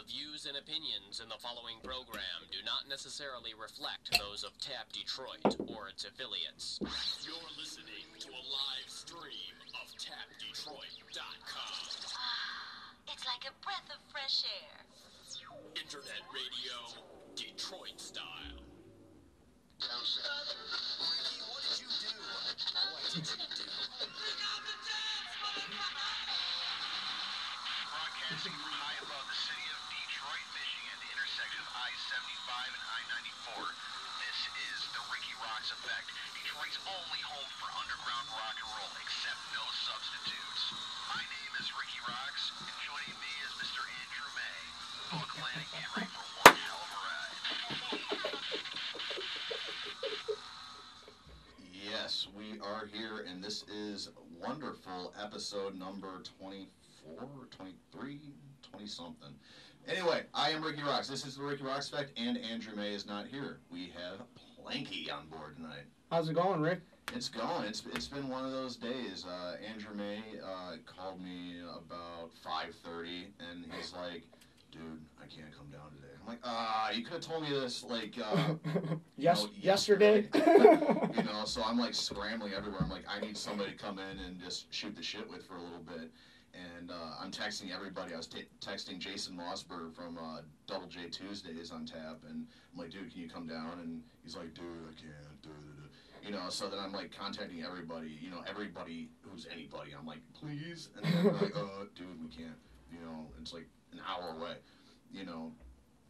The views and opinions in the following program do not necessarily reflect those of TAP Detroit or its affiliates. You're listening to a live stream of TapDetroit.com. It's like a breath of fresh air. Internet radio, Detroit style. Plankey, what did you do? What did you do? Broadcasting from high above the city of Detroit, Michigan, the intersection of I-75 and I-94. This is the Ricky Rocks Effect, Detroit's only home for underground rock and roll, except no substitutes. My name is Ricky Rocks, and joining me is Mr. Andrew May. Buckle in and get ready for one hell of a ride. Yes, we are here, and this is wonderful episode number 24, 23, 20-something. Anyway, I am Ricky Rocks. This is the Ricky Rocks Effect, and Andrew May is not here. We have Plankey on board tonight. How's it going, Rick? It's going. It's been one of those days. Andrew May called me about 5:30, and he's like, dude, I can't come down today. I'm like, you could have told me this, like, yesterday. You know, so I'm, like, scrambling everywhere. I'm like, I need somebody to come in and just shoot the shit with for a little bit. And I'm texting everybody. I was texting Jason Mossberg from Double J Tuesdays on tap, and I'm like, dude, can you come down? And he's like, dude, I can't. You know, so then I'm, like, contacting everybody, you know, everybody who's anybody. I'm like, please? And then they're like, dude, we can't. You know, it's like an hour away, you know.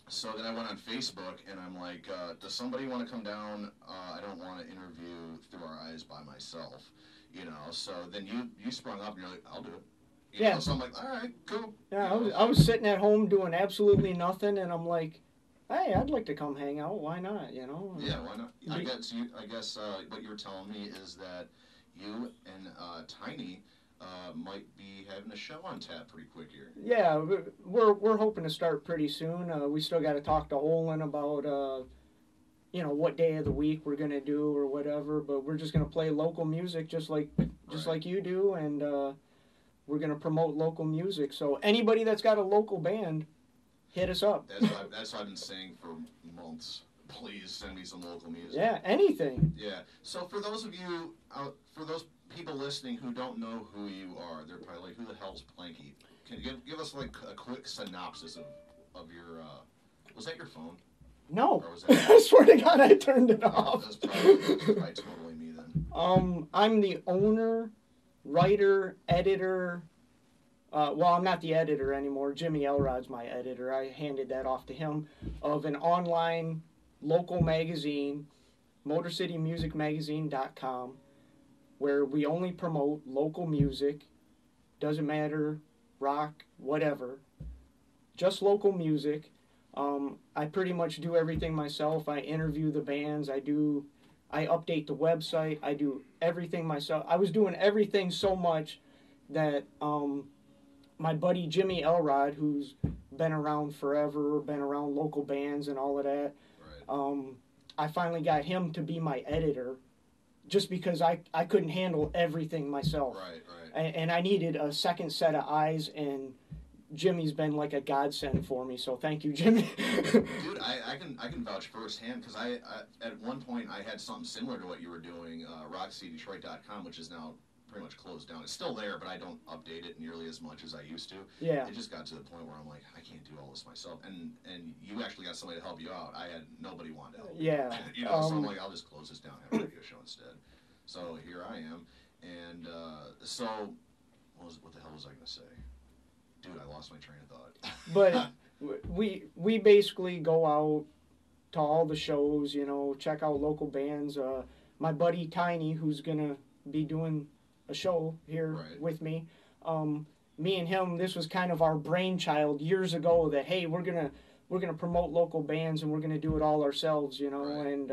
So then I went on Facebook, and I'm like, does somebody want to come down? I don't want to interview through our eyes by myself, you know. So then you sprung up, and you're like, I'll do it. You know, so I'm like, all right, cool. Yeah, I was sitting at home doing absolutely nothing, and I'm like, hey, I'd like to come hang out. Why not, you know? Yeah, why not? I guess what you were telling me is that you and Tiny might be having a show on tap pretty quick here. Yeah, we're hoping to start pretty soon. We still got to talk to Olin about, you know, what day of the week we're going to do or whatever, but we're just going to play local music just like you do, and we're going to promote local music. So anybody that's got a local band, hit us up. That's what I've been saying for months. Please send me some local music. Yeah, anything. Yeah. So for those of you, for those people listening who don't know who you are, they're probably like, who the hell's Plankey? Can you give us like a quick synopsis of your, was that your phone? No. Or was that I swear to God, I turned it off. That's probably totally me then. I'm the owner, writer, editor. Well, I'm not the editor anymore. Jimmy Elrod's my editor. I handed that off to him, of an online local magazine, MotorCityMusicMagazine.com, where we only promote local music. Doesn't matter, rock, whatever. Just local music. I pretty much do everything myself. I interview the bands. I update the website. I do everything myself. I was doing everything so much that my buddy Jimmy Elrod, who's been around forever, been around local bands and all of that, right. I finally got him to be my editor, just because I couldn't handle everything myself. Right. And I needed a second set of eyes, and Jimmy's been like a godsend for me, so thank you, Jimmy. Dude, I can vouch firsthand, because I at one point I had something similar to what you were doing, RockCityDetroit.com, which is now pretty much closed down. It's still there, but I don't update it nearly as much as I used to. Yeah. It just got to the point where I'm like, I can't do all this myself. And you actually got somebody to help you out. I had nobody wanted to help. Yeah. You know, so I'm like, I'll just close this down and have a radio show instead. So here I am. And so, what the hell was I going to say? Dude, I lost my train of thought. But we basically go out to all the shows, you know, check out local bands. My buddy Tiny, who's going to be doing a show here with me. Me and him, this was kind of our brainchild years ago, that hey, we're gonna promote local bands, and we're gonna do it all ourselves, you know. Right. And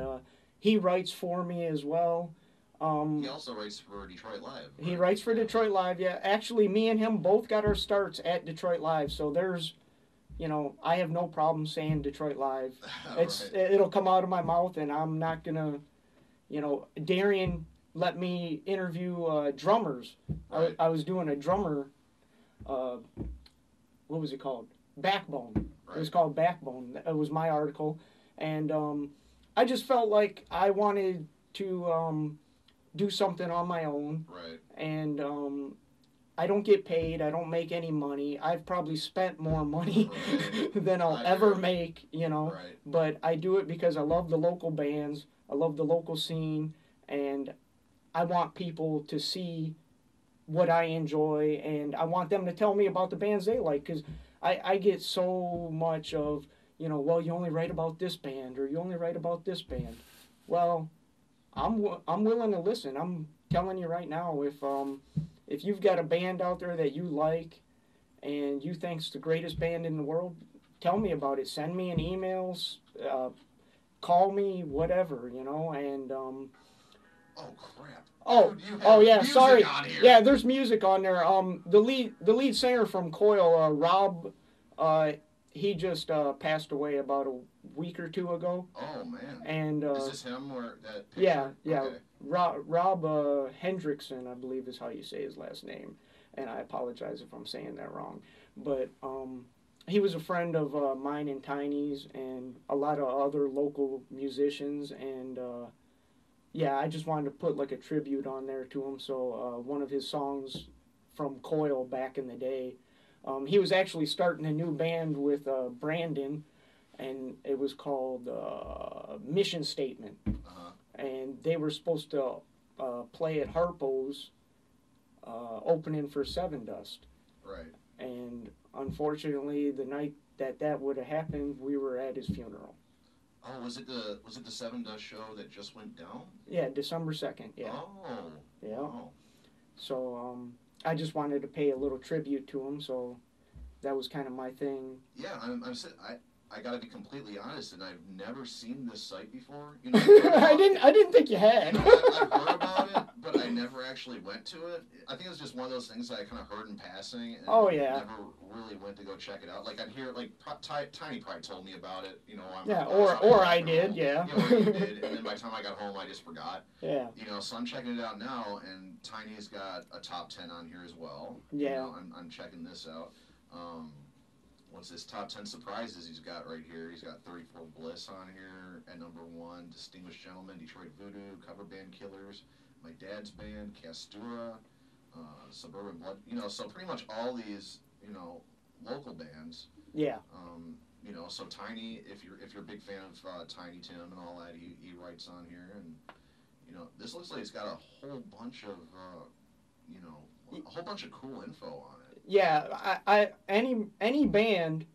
he writes for me as well. He also writes for Detroit Live. Right? He writes for Detroit Live. Yeah, actually, me and him both got our starts at Detroit Live. So there's, you know, I have no problem saying Detroit Live. It'll come out of my mouth, and I'm not gonna, you know, Darian let me interview drummers. Right. I was doing a drummer, what was it called? Backbone. Right. It was called Backbone. It was my article, and I just felt like I wanted to do something on my own. Right. And I don't get paid. I don't make any money. I've probably spent more money than I'll ever make, you know. Right. But I do it because I love the local bands. I love the local scene, and I want people to see what I enjoy, and I want them to tell me about the bands they like, because I get so much of, you know, well, you only write about this band, or you only write about this band. Well, I'm willing to listen. I'm telling you right now, if you've got a band out there that you like and you think's the greatest band in the world, tell me about it. Send me an email, call me, whatever, you know. And oh crap. Oh, Dude, oh yeah, sorry. On here. Yeah, there's music on there. The lead singer from Coil, Rob, he just passed away about a week or two ago. Oh man. And is this him or that picture? Yeah. Okay. Rob Hendrickson, I believe is how you say his last name, and I apologize if I'm saying that wrong. But he was a friend of mine and Tiny's and a lot of other local musicians, and yeah, I just wanted to put like a tribute on there to him. So one of his songs from Coil back in the day, he was actually starting a new band with Brandon, and it was called Mission Statement. And they were supposed to play at Harpo's, opening for Seven Dust. Right. And unfortunately, the night that would have happened, we were at his funeral. Oh, was it the Seven Dust show that just went down? Yeah, December 2nd. Yeah. Oh. Yeah. Oh. So I just wanted to pay a little tribute to him. So that was kind of my thing. Yeah, I got to be completely honest, and I've never seen this site before. You know, I didn't think you had. You know, I've heard about it, but I never actually went to it. I think it was just one of those things that I kind of heard in passing, and never really went to go check it out. Like I'd hear, like Tiny probably told me about it. You know, or I did, yeah. Yeah, or you did, and then by the time I got home, I just forgot. Yeah. You know, so I'm checking it out now, and Tiny's got a top 10 on here as well. Yeah. You know, I'm checking this out. What's this top 10 surprises he's got right here? He's got 34 Bliss on here at number 1, Distinguished Gentlemen, Detroit Voodoo, Cover Band Killers, My Dad's Band, Castura, Suburban Blood. You know, so pretty much all these, you know, local bands. Yeah. You know, so Tiny, if you're a big fan of Tiny Tim and all that, he writes on here, and you know, this looks like it's got a whole bunch of you know, a whole bunch of cool info on it. Yeah, any band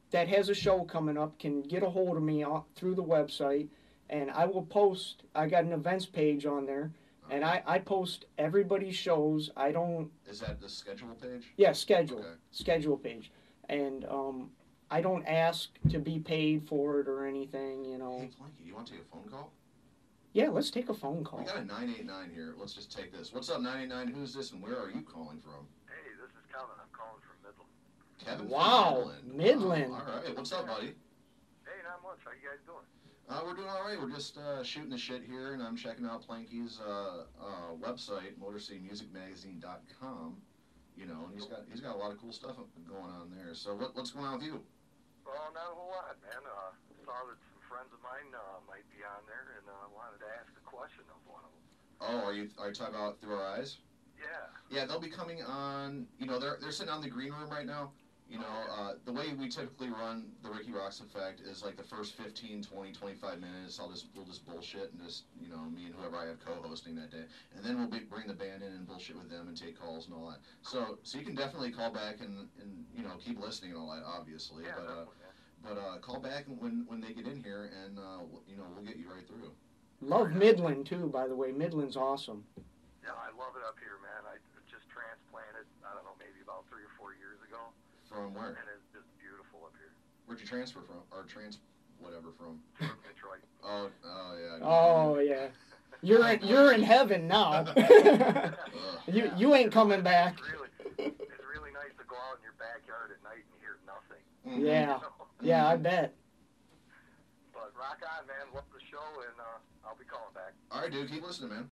that has a show coming up can get a hold of me through the website, and I will post. I got an events page on there, and I post everybody's shows. I don't. Is that the schedule page? Yeah, schedule. Okay. Schedule page, and I don't ask to be paid for it or anything. You know. Hey, Plankey, do you want to take a phone call? Yeah, let's take a phone call. We got a 989 here. Let's just take this. What's up, 989? Who's this, and where are you calling from? Kevin, I'm calling from Midland. Kevin wow, from Midland. Wow. All right. What's up, buddy? Hey, not much. How you guys doing? We're doing all right. We're just shooting the shit here, and I'm checking out Plankey's website, MotorCityMusicMagazine.com. You know, and he's got a lot of cool stuff going on there. So what's going on with you? Well, not a whole lot, man. Saw that some friends of mine might be on there, and wanted to ask a question of one of them. Oh, are you talking about Through Our Eyes? Yeah. Yeah, they'll be coming on. You know, they're sitting on the green room right now. You know, the way we typically run the Ricky Rocks Effect is like the first 15, 20, 25 minutes, we'll just bullshit and just, you know, me and whoever I have co-hosting that day. And then we'll bring the band in and bullshit with them and take calls and all that. So you can definitely call back and you know, keep listening and all that, obviously. Yeah, but call back when they get in here and, you know, we'll get you right through. Love Midland, too, by the way. Midland's awesome. Yeah, I love it up here, man. I just transplanted, I don't know, maybe about 3 or 4 years ago. From where? And it's just beautiful up here. Where'd you transfer from? Or whatever from? Detroit. Oh yeah. Oh, yeah. You're in heaven now. you ain't coming back. It's really nice to go out in your backyard at night and hear nothing. Mm-hmm. Yeah. You know? Yeah, I bet. But rock on, man. Love the show, and I'll be calling back. All right, dude. Keep listening, man.